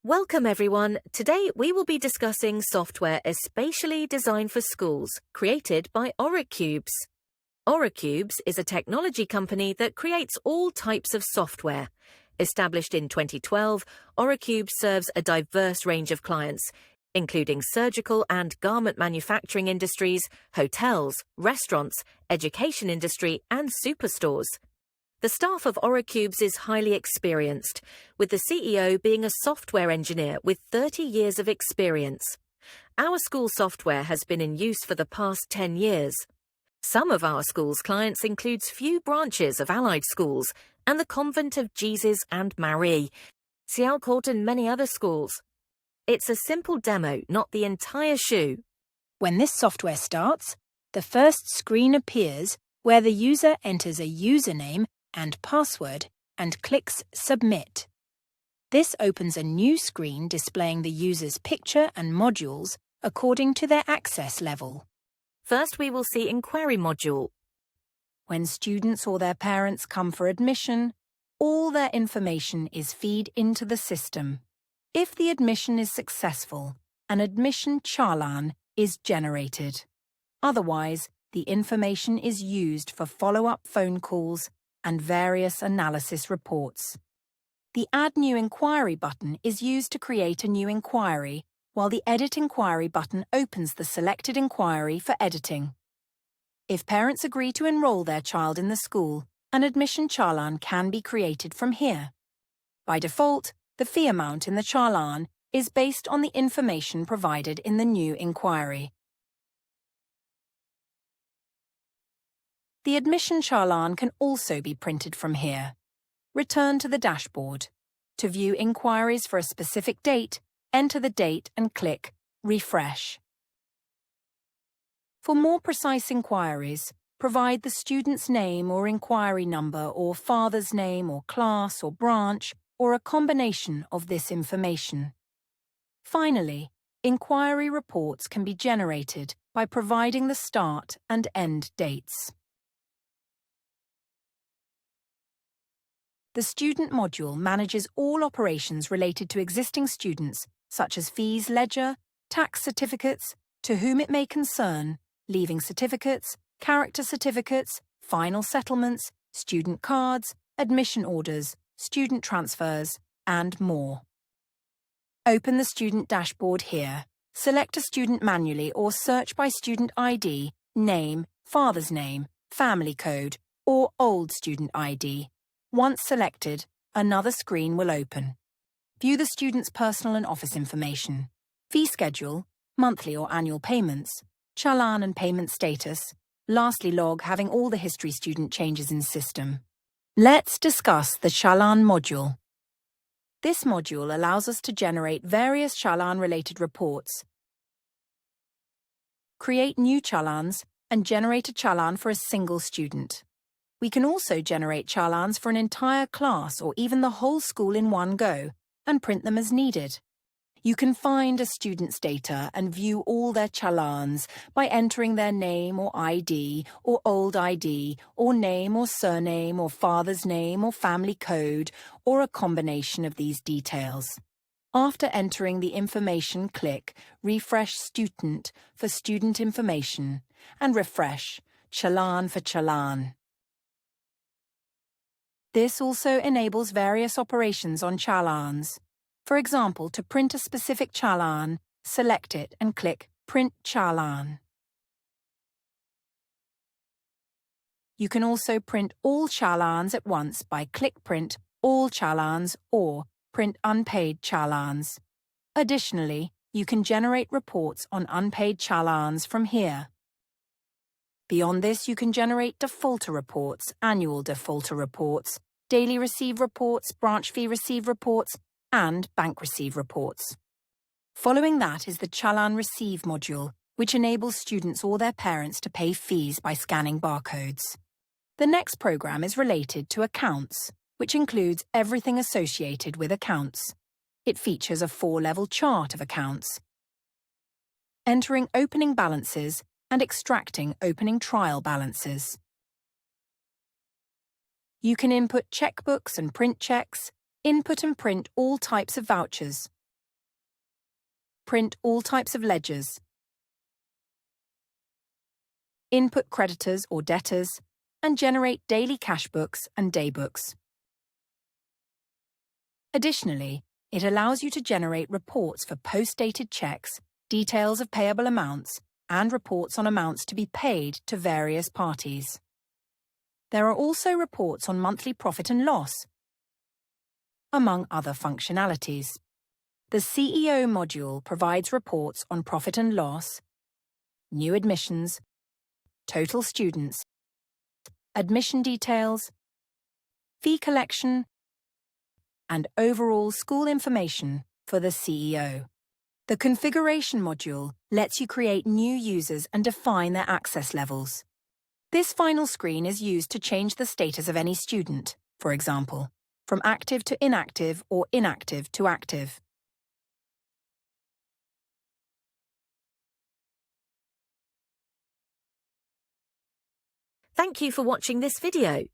Welcome everyone. Today we will be discussing software especially designed for schools, created by Oracubes. Oracubes is a technology company that creates all types of software. Established in 2012, Oracubes serves a diverse range of clients, including surgical and garment manufacturing industries, hotels, restaurants, education industry, and superstores. The staff of Oracubes is highly experienced, with the CEO being a software engineer with 30 years of experience. Our school software has been in use for the past 10 years. Some of our school's clients includes few branches of allied schools and the Convent of Jesus and Marie, Sialcourt and many other schools. It's a simple demo, not the entire shoe. When this software starts, the first screen appears where the user enters a username and password and clicks Submit. This opens a new screen displaying the user's picture and modules according to their access level. First, we will see Inquiry module. When students or their parents come for admission, all their information is fed into the system. If the admission is successful, an admission challan is generated. Otherwise, the information is used for follow-up phone calls and various analysis reports. The Add New Inquiry button is used to create a new inquiry, while the Edit Inquiry button opens the selected inquiry for editing. If parents agree to enroll their child in the school, an admission challan can be created from here. By default, the fee amount in the challan is based on the information provided in the new inquiry. The admission challan can also be printed from here. Return to the dashboard. To view inquiries for a specific date, enter the date and click Refresh. For more precise inquiries, provide the student's name or inquiry number or father's name or class or branch or a combination of this information. Finally, inquiry reports can be generated by providing the start and end dates. The Student module manages all operations related to existing students, such as fees ledger, tax certificates, to whom it may concern, leaving certificates, character certificates, final settlements, student cards, admission orders, student transfers, and more. Open the student dashboard here. Select a student manually or search by student ID, name, father's name, family code, or old student ID. Once selected, another screen will open. View the student's personal and office information, fee schedule, monthly or annual payments, challan and payment status, lastly log having all the history student changes in system. Let's discuss the challan module. This module allows us to generate various challan-related reports, create new challans, and generate a challan for a single student. We can also generate challans for an entire class or even the whole school in one go, and print them as needed. You can find a student's data and view all their challans by entering their name or ID or old ID or name or surname or father's name or family code or a combination of these details. After entering the information, click Refresh Student for student information and refresh Challan for challan. This also enables various operations on challans. For example, to print a specific challan, select it and click Print Challan. You can also print all challans at once by click Print All Challans or Print Unpaid Challans. Additionally, you can generate reports on unpaid challans from here. Beyond this, you can generate defaulter reports, annual defaulter reports, daily receive reports, branch fee receive reports, and bank receive reports. Following that is the Challan Receive module, which enables students or their parents to pay fees by scanning barcodes. The next program is related to Accounts, which includes everything associated with accounts. It features a 4-level chart of accounts, entering opening balances and extracting opening trial balances. You can input checkbooks and print checks, input and print all types of vouchers, print all types of ledgers, input creditors or debtors, and generate daily cash books and daybooks. Additionally, it allows you to generate reports for post-dated checks, details of payable amounts, and reports on amounts to be paid to various parties. There are also reports on monthly profit and loss, among other functionalities. The CEO module provides reports on profit and loss, new admissions, total students, admission details, fee collection, and overall school information for the CEO. The configuration module lets you create new users and define their access levels. This final screen is used to change the status of any student, for example, from active to inactive or inactive to active. Thank you for watching this video.